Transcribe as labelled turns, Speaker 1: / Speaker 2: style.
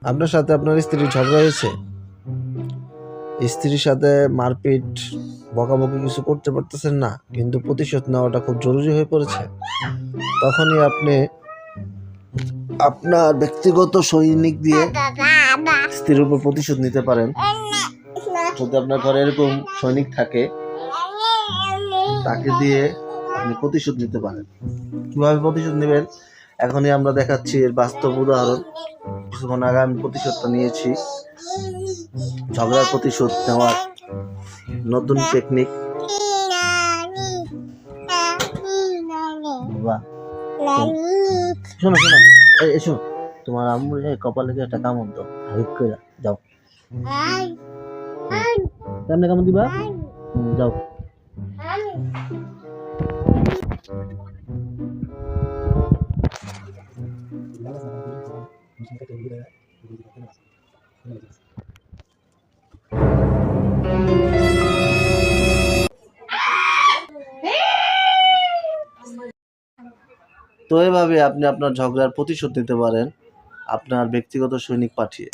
Speaker 1: আপনার সাথে আপনার স্ত্রীর ঝগড়া হয়েছে, স্ত্রীর সাথে মারপিট বকাবকি কিছু করতে পারতেছেন না, কিন্তু প্রতিশোধ নেওয়াটা খুব জরুরি হয়ে পড়েছে। তখনই আপনি আপনার ব্যক্তিগত সৈনিক দিয়ে স্ত্রীর উপর প্রতিশোধ নিতে পারেন। যদি আপনার ঘরে এরকম সৈনিক থাকে, তাকে দিয়ে আপনি প্রতিশোধ নিতে পারেন। কিভাবে প্রতিশোধ নেবেন এখনই আমরা দেখাচ্ছি এর বাস্তব উদাহরণ। কিছুক্ষণ আগে আমি প্রতিশোধটা নিয়েছি, ঝগড়ার প্রতিশোধ নেওয়ার নতুন টেকনিক। বাবা শোনো শোনো, এসো, তোমার আম্মুর কপালে একটা কামড় দাও, হালকা করে যাও। কেমনে কামড় দিবা? যাও। তো এভাবে আপনি আপনার ঝগড়ার প্রতিশোধ নিতে পারেন আপনার ব্যক্তিগত সৈনিক পাঠিয়ে।